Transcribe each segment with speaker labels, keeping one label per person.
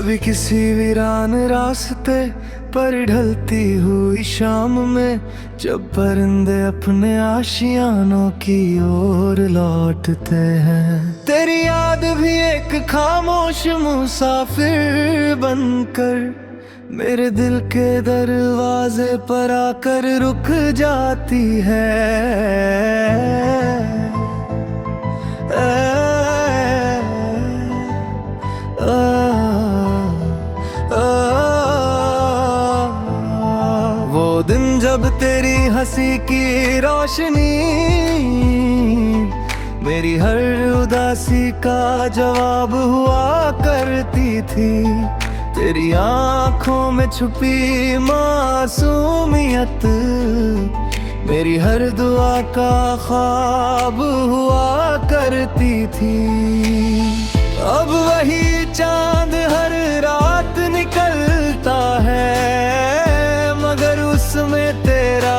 Speaker 1: कभी किसी वीरान रास्ते पर ढलती हुई शाम में, जब परिंदे अपने आशियानों की ओर लौटते हैं। तेरी याद भी एक खामोश मुसाफिर बनकर मेरे दिल के दरवाजे पर आकर रुक जाती है। वो दिन जब तेरी हंसी की रोशनी मेरी हर उदासी का जवाब हुआ करती थी। तेरी आँखों में छुपी मासूमियत मेरी हर दुआ का ख्वाब हुआ करती थी। अब वही चांद हर रात निकलता है, मगर उसमें तेरा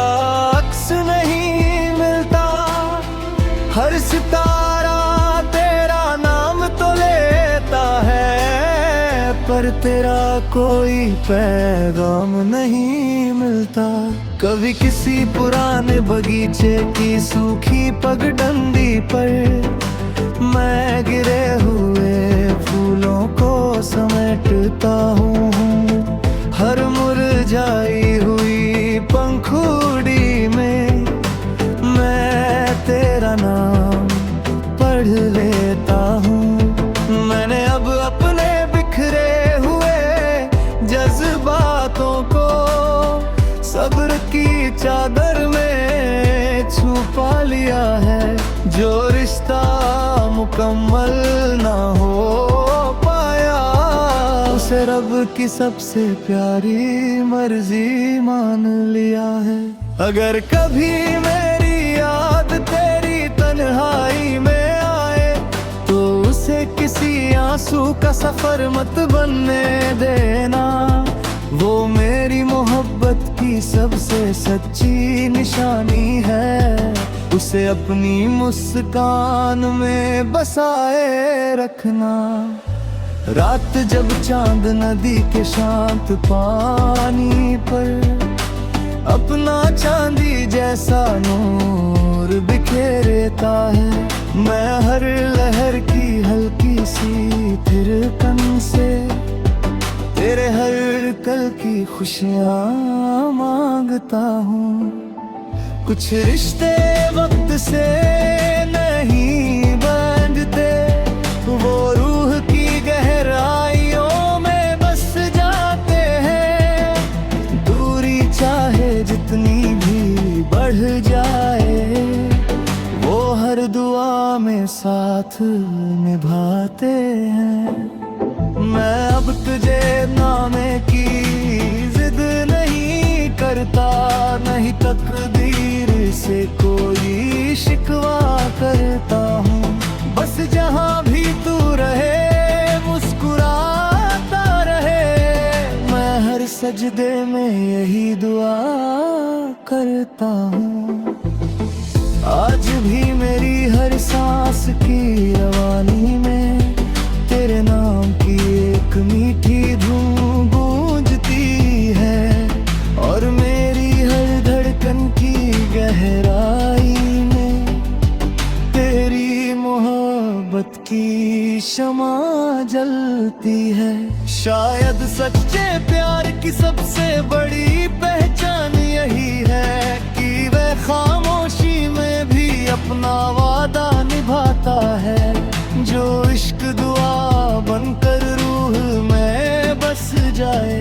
Speaker 1: अक्स नहीं मिलता। हर सितारा तेरा नाम तो लेता है, पर तेरा कोई पैगाम नहीं मिलता। कभी किसी पुराने बगीचे की सूखी पगडंडी पर मैं गिरे हुए फूलों को समेटता हूँ। हर मुरझाई हुई पंखुड़ी में मैं तेरा नाम पढ़ लेता हूँ। मैंने अब अपने बिखरे हुए जज्बातों को सब्र की चादर में छुपा लिया है। जो रिश्ता मुकम्मल ना हो पाया, उसे रब की सबसे प्यारी मर्जी मान लिया है। अगर कभी मेरी याद तेरी तन्हाई में आए, तो उसे किसी आंसू का सफर मत बनने देना। वो मेरी मोहब्बत की सबसे सच्ची निशानी है, उसे अपनी मुस्कान में बसाए रखना। रात जब चांद नदी के शांत पानी पर अपना चांदी जैसा नूर बिखेरता है, मैं हर लहर की हल्की सी थिरकन से तेरे हर कल की खुशियाँ मांगता हूँ। कुछ रिश्ते वक्त से नहीं बंधते, वो रूह की गहराइयों में बस जाते हैं। दूरी चाहे जितनी भी बढ़ जाए, वो हर दुआ में साथ निभाते हैं। मैं अब तुझे नामे की जिद नहीं करता, नहीं तकदीर से कोई शिकवा करता हूँ। बस जहाँ भी तू रहे मुस्कुराता रहे, मैं हर सजदे में यही दुआ करता हूँ। आज भी मेरी हर सांस की रवानी में तेरे नाम की एक मीठी धूम गूंजती है, और मेरी हर धड़कन की गहराई में तेरी मोहब्बत की शमा जलती है। शायद सच्चे प्यार की सबसे बड़ी पहचान यही है कि वह खामोशी में भी अपना वादा निभाता है। जो इश्क दुआ बनकर रूह में बस जाए,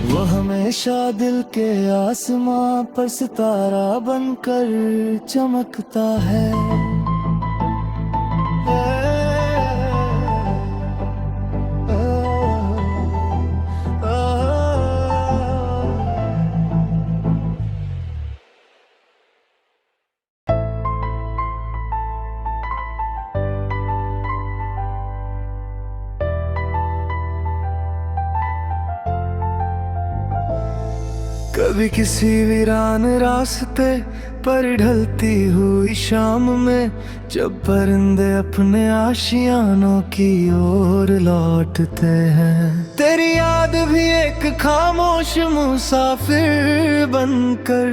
Speaker 1: वो हमेशा दिल के आसमां पर सितारा बनकर चमकता है। कभी किसी वीरान रास्ते पर ढलती हुई शाम में, जब परिंदे अपने आशियानों की ओर लौटते हैं। तेरी याद भी एक खामोश मुसाफिर बनकर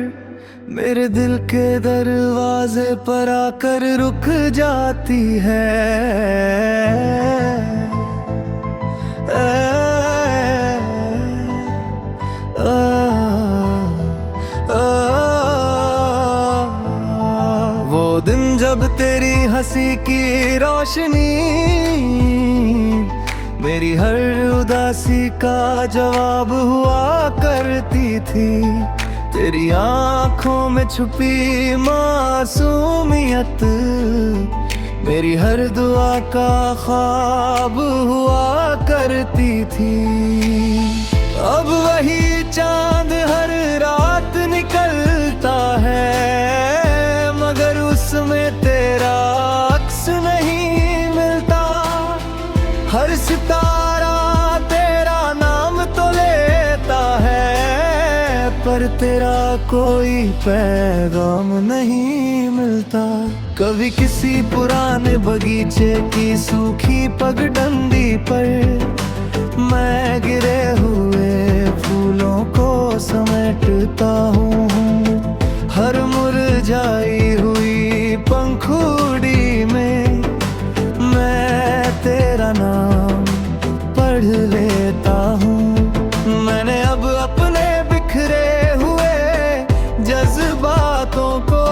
Speaker 1: मेरे दिल के दरवाजे पर आकर रुक जाती है। वो दिन जब तेरी हंसी की रोशनी मेरी हर उदासी का जवाब हुआ करती थी। तेरी आँखों में छुपी मासूमियत मेरी हर दुआ का ख्वाब हुआ करती थी। अब वही चांद हर रात निकलता है, मगर उसमें तेरा अक्स नहीं मिलता। हर सितारा तेरा नाम तो लेता है, पर तेरा कोई पैगाम नहीं मिलता। कभी किसी पुराने बगीचे की सूखी पगडंडी पर मैं गिरे हुए फूलों को समेटता हूँ। हर मुरझाई हुई पंखुड़ी में मैं तेरा नाम पढ़ लेता हूँ। मैंने अब अपने बिखरे हुए जज्बातों को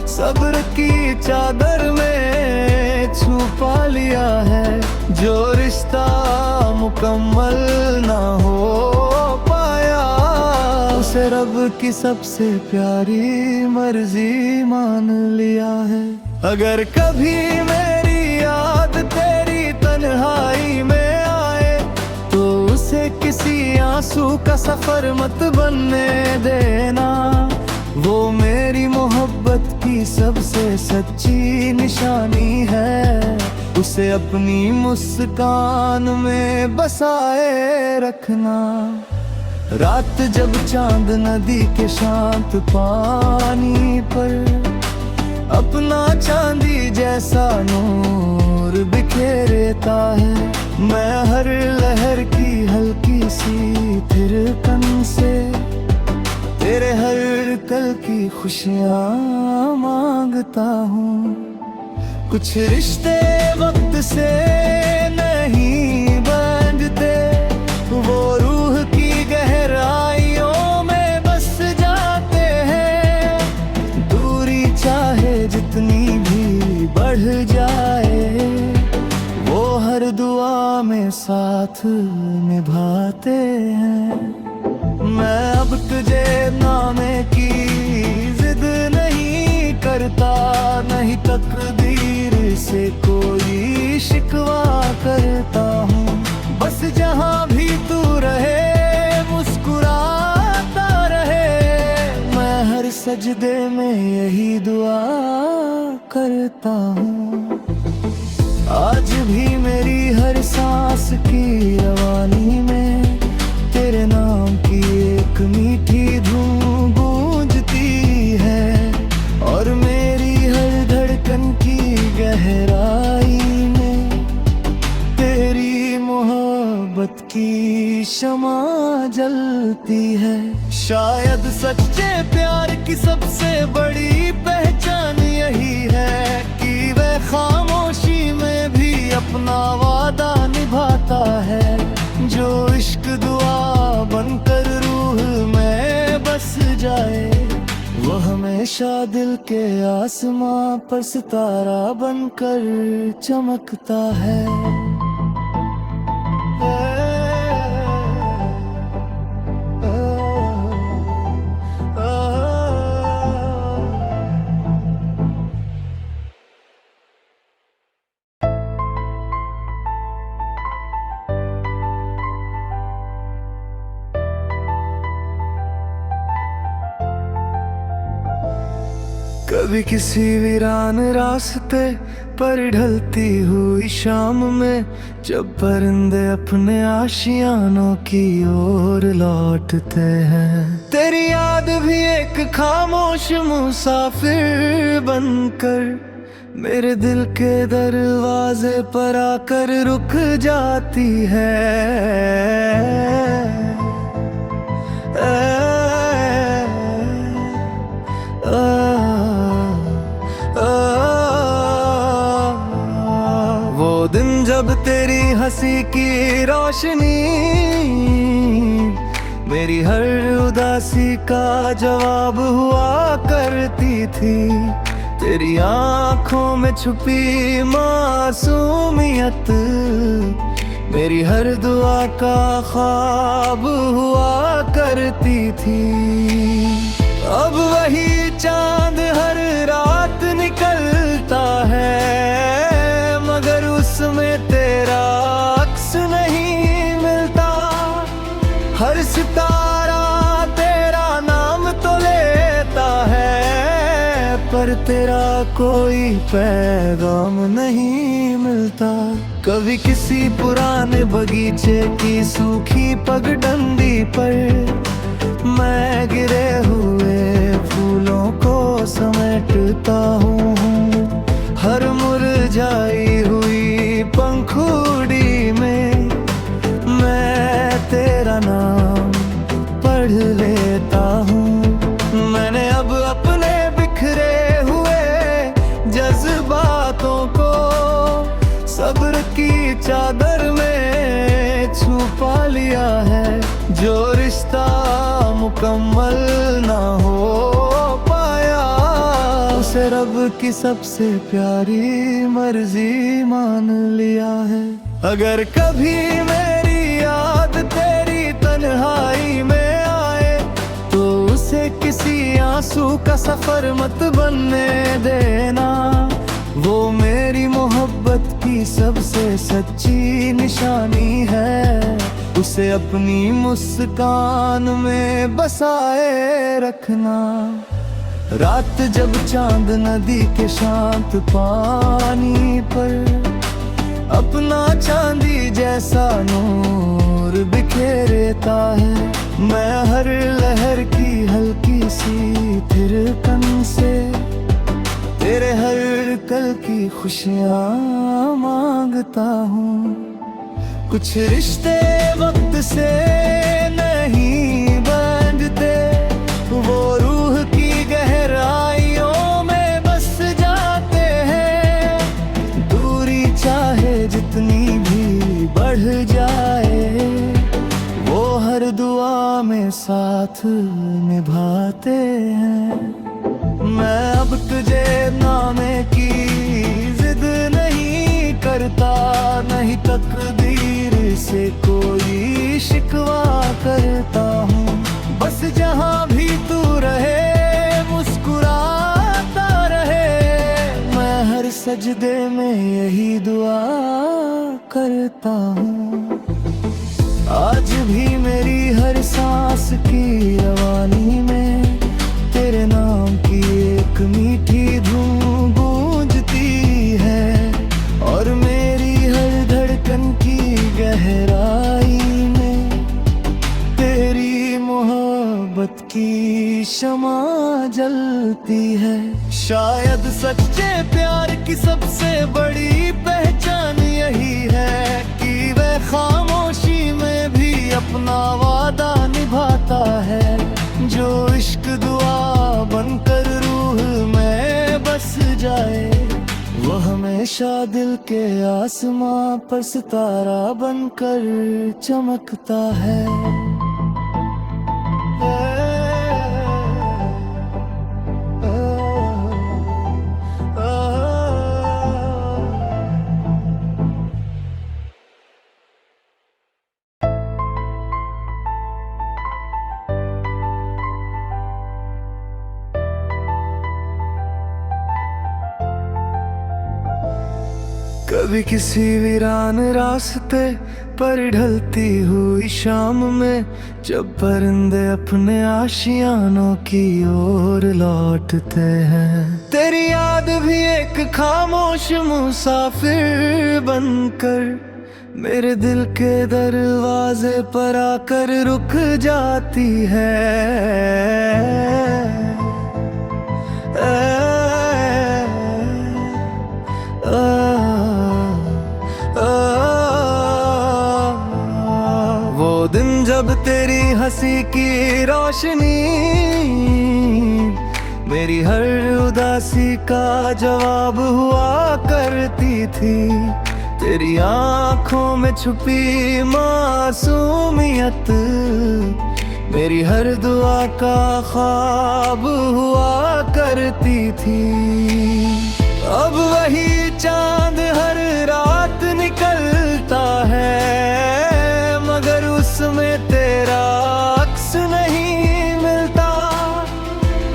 Speaker 1: सब्र की चादर में छुपा लिया है। जो रिश्ता मुकम्मल ना हो पाया, उसे रब की सबसे प्यारी मर्जी मान लिया है। अगर कभी मेरी याद तेरी तन्हाई में आए, तो उसे किसी आंसू का सफर मत बनने देना। वो मेरी मोहब्बत की सबसे सच्ची निशानी है, उसे अपनी मुस्कान में बसाए रखना। रात जब चांद नदी के शांत पानी पर अपना चांदी जैसा नूर बिखेरता है, मैं हर लहर की हल्की सी थिरकन से तेरे हर कल की खुशियाँ मांगता हूँ। कुछ रिश्ते वक्त से नहीं बंधते, वो रूह की गहराइयों में बस जाते हैं। दूरी चाहे जितनी भी बढ़ जाए, वो हर दुआ में साथ निभाते हैं। मैं अब तुझे नामे की जिद नहीं करता, नहीं तकदीर से कोई शिकवा करता हूँ। बस जहाँ भी तू रहे मुस्कुराता रहे, मैं हर सजदे में यही दुआ करता हूँ। आज भी मेरी हर सांस की रवानी में तेरे नाम की एक मीठी धूम गूंजती है, और मेरी हर धड़कन की गहराई में तेरी मोहब्बत की शमा जलती है। शायद सच्चे प्यार की सबसे बड़ी पहचान यही है कि वह खामोशी में भी अपना वादा निभाता है। जो इश्क दुआ बनकर रूह में बस जाए, वो हमेशा दिल के आसमां पर सितारा बनकर चमकता है। कभी किसी वीरान रास्ते पर ढलती हुई शाम में, जब परिंदे अपने आशियानों की ओर लौटते हैं। तेरी याद भी एक खामोश मुसाफिर बनकर मेरे दिल के दरवाजे पर आकर रुक जाती है। वो दिन जब तेरी हंसी की रोशनी मेरी हर उदासी का जवाब हुआ करती थी। तेरी आंखों में छुपी मासूमियत मेरी हर दुआ का ख्वाब हुआ करती थी। अब वही चांद हर रात निकलता है, मगर उसमें तेरा अक्स नहीं मिलता। हर सितारा तेरा नाम तो लेता है, पर तेरा कोई पैगाम नहीं मिलता। कभी किसी पुराने बगीचे की सूखी पगडंडी पर मैं गिरे हुए फूलों को समेटता हूँ। हर मुरझाई हुई पंखुड़ी में मैं तेरा नाम पढ़ लेता हूँ। मैंने अब अपने बिखरे हुए जज्बातों को सब्र की चादर में छुपा लिया है। जो रिश्ता मुकम्मल ना हो पाया, उसे रब की सबसे प्यारी मर्जी मान लिया है। अगर कभी मेरी याद तेरी तन्हाई में आए, तो उसे किसी आंसू का सफर मत बनने देना। वो मेरी मोहब्बत की सबसे सच्ची निशानी है, उसे अपनी मुस्कान में बसाए रखना। रात जब चांद नदी के शांत पानी पर अपना चांदी जैसा नूर बिखेरता है, मैं हर लहर की हल्की सी थिरकन से तेरे हर कल की खुशियाँ मांगता हूँ। कुछ रिश्ते वक्त से नहीं बंधते, वो रूह की गहराइयों में बस जाते हैं। दूरी चाहे जितनी भी बढ़ जाए, वो हर दुआ में साथ निभाते हैं। मैं अब तुझे नामे की जिद नहीं करता, नहीं तकदीर से कोई शिकवा करता हूँ। बस जहाँ भी तू रहे मुस्कुराता रहे, मैं हर सजदे में यही दुआ करता हूँ। आज भी मेरी हर सांस की रवानी में तेरे नाम की एक मीठी धूम गूंजती है, और मेरी हर धड़कन की गहराई में तेरी मोहब्बत की शमा जलती है। शायद सच्चे प्यार की सबसे बड़ी पहचान यही है कि वह खामोशी में भी अपना वादा निभाता है। जो इश्क दुआ बनकर रूह में बस जाए, वो हमेशा दिल के आसमां पर सितारा बनकर चमकता है। कभी किसी वीरान रास्ते पर ढलती हुई शाम में, जब परिंदे अपने आशियानों की ओर लौटते हैं। तेरी याद भी एक खामोश मुसाफिर बनकर मेरे दिल के दरवाजे पर आकर रुक जाती है। वो दिन जब तेरी हंसी की रोशनी मेरी हर उदासी का जवाब हुआ करती थी। तेरी आँखों में छुपी मासूमियत मेरी हर दुआ का ख्वाब हुआ करती थी। अब वही चांद हर रात निकलता है, मगर उसमें तेरा अक्स नहीं मिलता।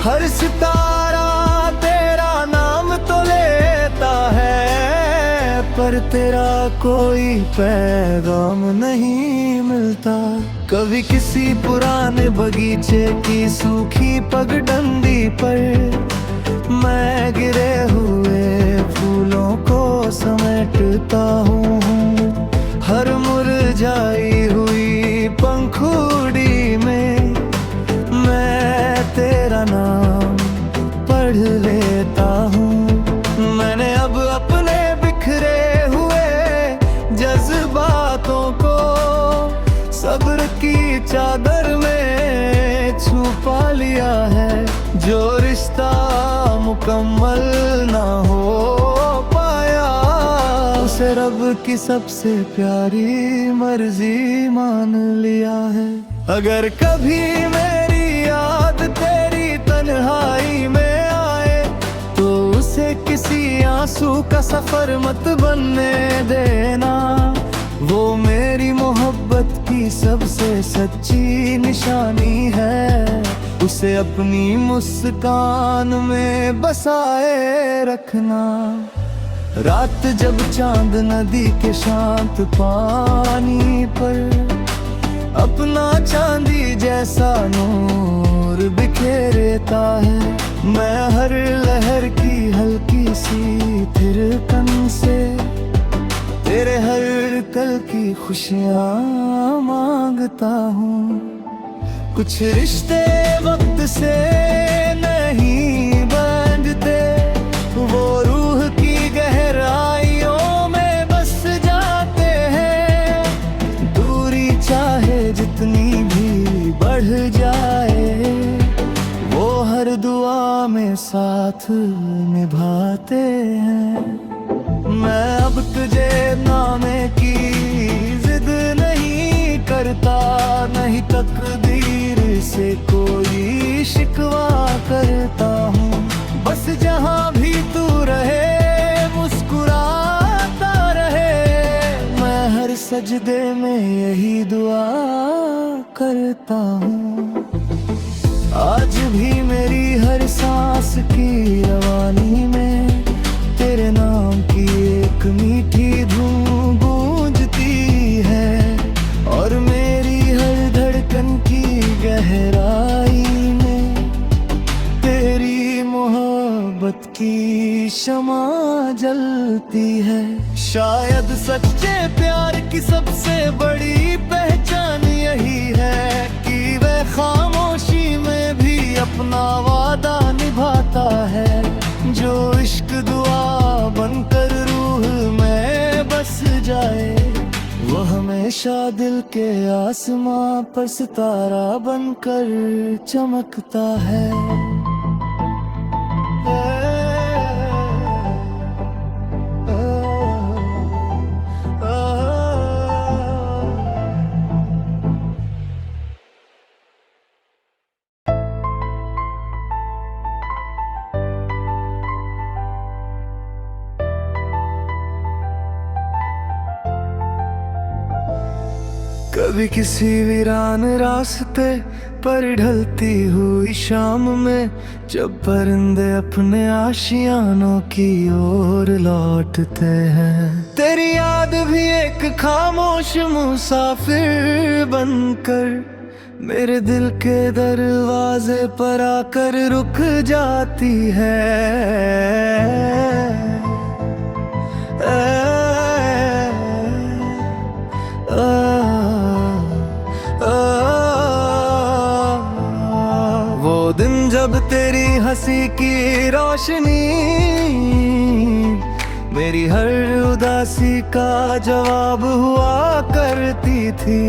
Speaker 1: हर सितारा तेरा नाम तो लेता है, पर तेरा कोई पैगाम नहीं मिलता। कभी किसी पुराने बगीचे की सूखी पगडंडी पर मैं गिरे हुए फूलों को समेटता हूँ। हर मुरझाई हुई पंखुड़ी में मैं तेरा नाम पढ़ लेता हूँ। मैंने अब अपने बिखरे हुए जज्बातों को सब्र की चादर में छुपा लिया है। जो रिश्ता मुकम्मल ना हो पाया, उसे रब की सबसे प्यारी मर्जी मान लिया है। अगर कभी मेरी याद तेरी तन्हाई में आए, तो उसे किसी आंसू का सफर मत बनने देना। वो मेरी मोहब्बत की सबसे सच्ची निशानी है, उसे अपनी मुस्कान में बसाए रखना। रात जब चांद नदी के शांत पानी पर अपना चांदी जैसा नूर बिखेरता है, मैं हर लहर की हल्की सी थिरकन से तेरे हर कल की खुशियाँ मांगता हूँ। कुछ रिश्ते वक्त से नहीं बंधते, वो रूह की गहराइयों में बस जाते हैं। दूरी चाहे जितनी भी बढ़ जाए, वो हर दुआ में साथ निभाते हैं। मैं अब तुझे नामे की जिद नहीं करता, नहीं तकदीर से कोई शिकवा करता हूँ। बस जहाँ भी तू रहे मुस्कुराता रहे, मैं हर सजदे में यही दुआ करता हूँ। आज भी मेरी हर सांस की रवानी में तेरे नाम की एक मीठी धूम गूंजती है, और मेरी हर धड़कन की गहराई में तेरी मोहब्बत की शमा जलती है। शायद सच्चे प्यार की सबसे बड़ी पहचान यही है कि वह खामोशी में भी अपना वादा निभाता है। जो इश्क दुआ बनकर रूह में बस जाए, वो हमेशा दिल के आसमां पर सितारा बनकर चमकता है। कभी किसी वीरान रास्ते पर ढलती हुई शाम में, जब परिंदे अपने आशियानों की ओर लौटते हैं। तेरी याद भी एक खामोश मुसाफिर बनकर मेरे दिल के दरवाजे पर आकर रुक जाती है। वो दिन जब तेरी हंसी की रोशनी मेरी हर उदासी का जवाब हुआ करती थी।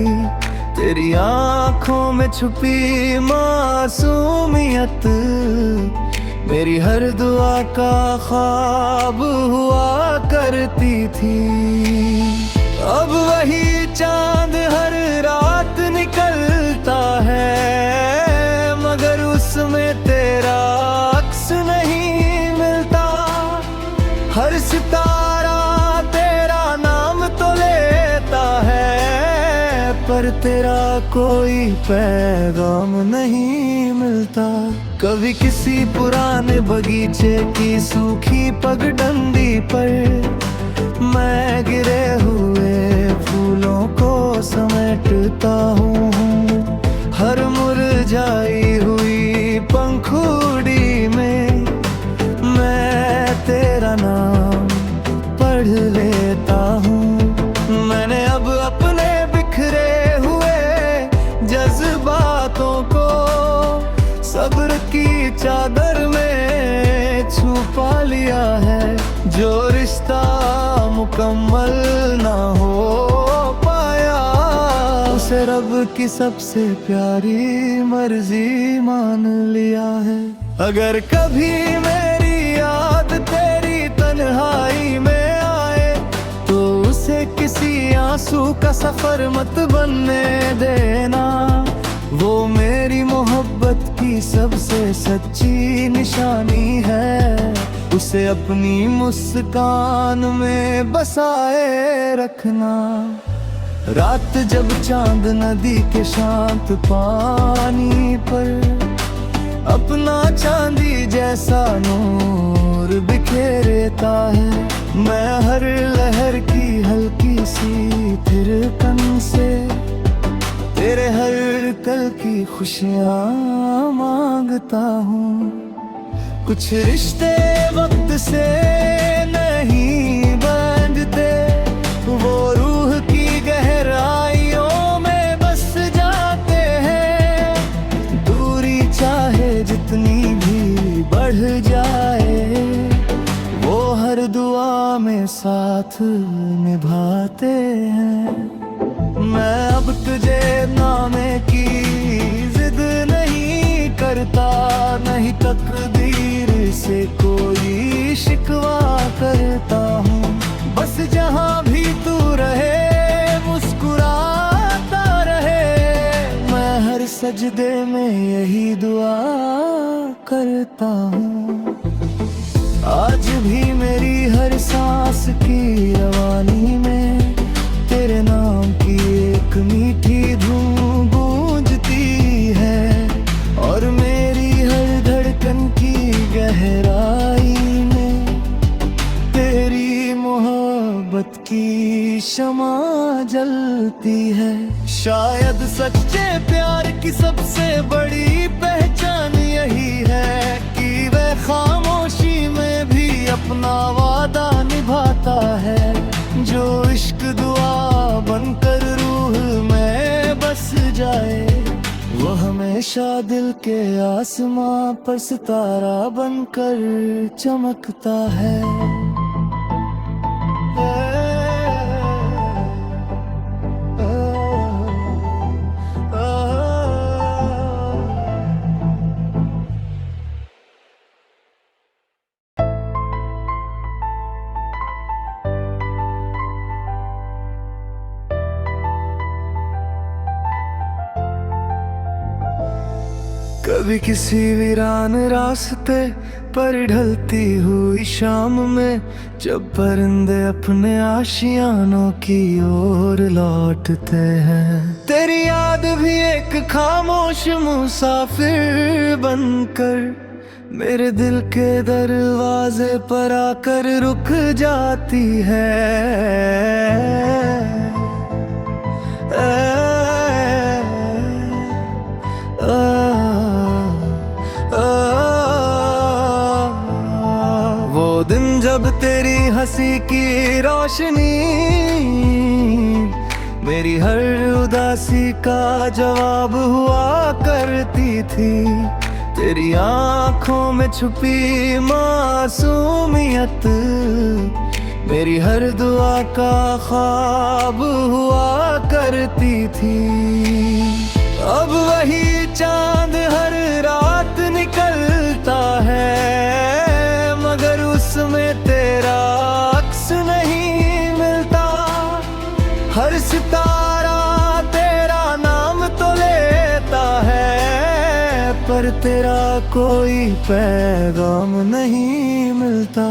Speaker 1: तेरी आंखों में छुपी मासूमियत मेरी हर दुआ का ख्वाब हुआ करती थी। अब वही चांद हर रात निकलता है, मगर उसमें तेरा अक्स नहीं मिलता। हर सितारा तेरा नाम तो लेता है, पर तेरा कोई पैगाम नहीं मिलता। कभी किसी पुराने बगीचे की सूखी पगडंडी पर मैं गिरे हुए फूलों को समेटता हूँ। हर मुरझाई हुई पंखुड़ी में मैं तेरा नाम पढ़ लेता हूँ। मैंने अब अपने बिखरे हुए जज्बातों को सब्र की चादर में छुपा लिया है। जो रिश्ता मुकम्मल ना हो पाया, उसे रब की सबसे प्यारी मर्जी मान लिया है। अगर कभी मेरी याद तेरी तन्हाई में आए, तो उसे किसी आंसू का सफर मत बनने देना। वो मेरी मोहब्बत की सबसे सच्ची निशानी है, उसे अपनी मुस्कान में बसाए रखना। रात जब चांद नदी के शांत पानी पर अपना चांदी जैसा नूर बिखेरता है, मैं हर लहर की हल्की सी थिरकन से तेरे हर कल की खुशियाँ मांगता हूँ। कुछ रिश्ते वक्त से नहीं बंधते, वो रूह की गहराइयों में बस जाते हैं। दूरी चाहे जितनी भी बढ़ जाए, वो हर दुआ में साथ निभाते हैं। मैं अब तुझे नामे की जिद नहीं करता, नहीं तकदीर से कोई शिकवा करता हूँ। बस जहाँ भी तू रहे मुस्कुराता रहे, मैं हर सजदे में यही दुआ करता हूँ। आज भी मेरी हर सांस की रवानी में तेरे नाम की एक मीठी धूम गूंजती है, और मेरी हर धड़कन की गहराई में तेरी मोहब्बत की शमा जलती है। शायद सच्चे प्यार की सबसे बड़ी पहचान यही है कि वह खामोशी में भी अपना वादा निभाता है। जो इश्क दुआ बनकर रूह में बस जाए, वो हमेशा दिल के आसमां पर सितारा बनकर चमकता है। कभी किसी वीरान रास्ते पर ढलती हुई शाम में, जब परिंदे अपने आशियानों की ओर लौटते हैं। तेरी याद भी एक खामोश मुसाफिर बनकर मेरे दिल के दरवाजे पर आकर रुक जाती है। वो दिन जब तेरी हंसी की रोशनी मेरी हर उदासी का जवाब हुआ करती थी। तेरी आँखों में छुपी मासूमियत मेरी हर दुआ का ख्वाब हुआ करती थी। अब वही चांद हर रात निकलता है, मगर उसमें तेरा अक्स नहीं मिलता। हर सितारा तेरा नाम तो लेता है, पर तेरा कोई पैगाम नहीं मिलता।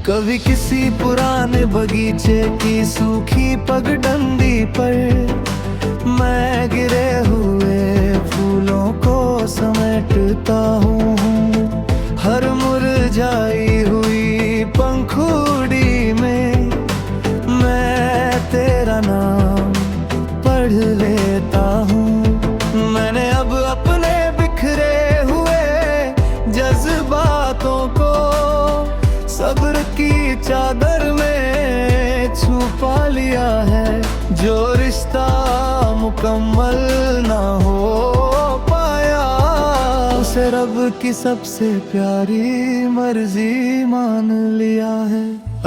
Speaker 1: कभी किसी पुराने बगीचे की सूखी पगडंडी पर मैं गिरे हुए फूलों को समेटता हूँ। हर मुरझाई हुई पंखुड़ी में मैं तेरा नाम पढ़ लेता हूँ। मैंने अब अपने बिखरे हुए जज्बातों को सब्र की चादर में छुपा लिया है। जो रिश्ता मुकम्मल ना हो पाया, उसे रब की सबसे प्यारी मर्जी मान लिया है।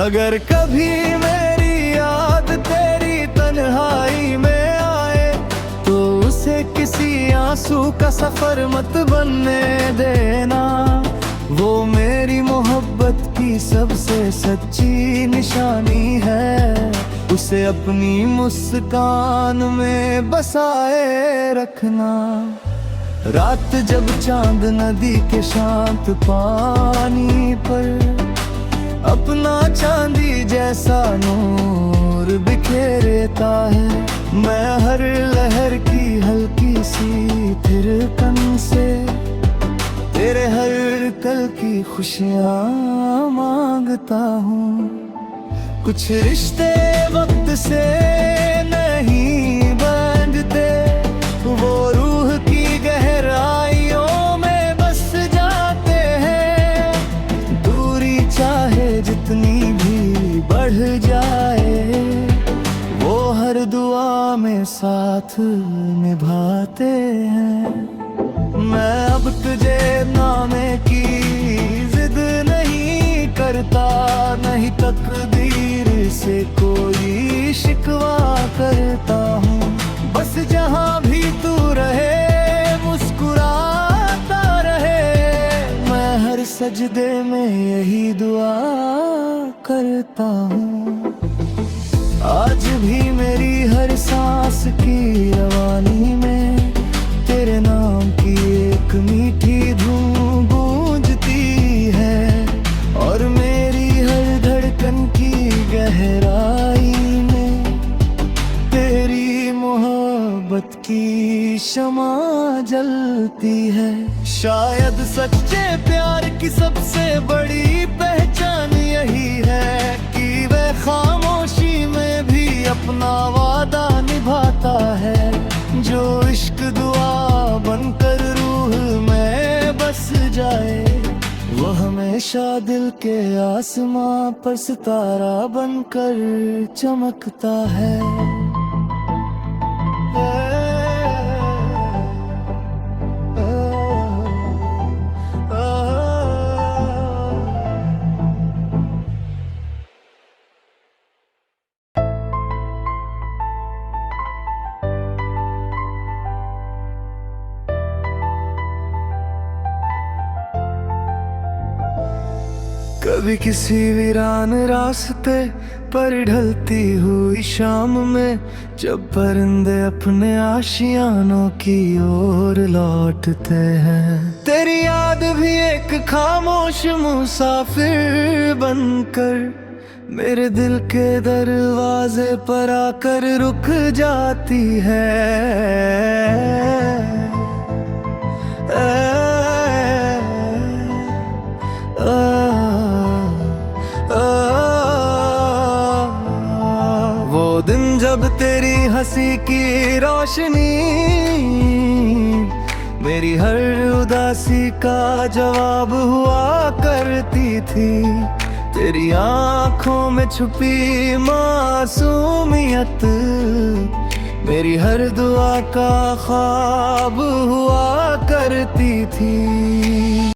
Speaker 1: अगर कभी मेरी याद तेरी तन्हाई में आए, तो उसे किसी आंसू का सफर मत बनने देना। वो मेरी मोहब्बत की सबसे सच्ची निशानी है, उसे अपनी मुस्कान में बसाए रखना। रात जब चांद नदी के शांत पानी पर अपना चांदी जैसा नूर बिखेरता है, मैं हर लहर की हल्की सी थिरकन से तेरे हर कल की खुशियाँ मांगता हूँ। कुछ रिश्ते वक्त से नहीं बंधते, वो रूह की गहराइयों में बस जाते हैं। दूरी चाहे जितनी भी बढ़ जाए, वो हर दुआ में साथ निभाते हैं। मैं अब तुझे नामे की जिद नहीं करता, नहीं तकदीर से कोई शिकवा करता हूँ। बस जहाँ भी तू रहे मुस्कुराता रहे, मैं हर सजदे में यही दुआ करता हूँ। आज भी मेरी हर सांस की रवानी में तेरे नाम की एक मीठी धूम गूंजती है, और मेरी हर धड़कन की गहराई में तेरी मोहब्बत की शमा जलती है। शायद सच्चे प्यार की सबसे बड़ी पहचान यही है कि वह खामोशी में भी अपना वादा निभाता है। जो इश्क दुआ बनकर रूह में बस जाए, वो हमेशा दिल के आसमां पर सितारा बनकर चमकता है। कभी किसी वीरान रास्ते पर ढलती हुई शाम में, जब परिंदे अपने आशियानों की ओर लौटते हैं। तेरी याद भी एक खामोश मुसाफिर बनकर मेरे दिल के दरवाजे पर आकर रुक जाती है। वो दिन जब तेरी हंसी की रोशनी मेरी हर उदासी का जवाब हुआ करती थी। तेरी आँखों में छुपी मासूमियत मेरी हर दुआ का ख्वाब हुआ करती थी।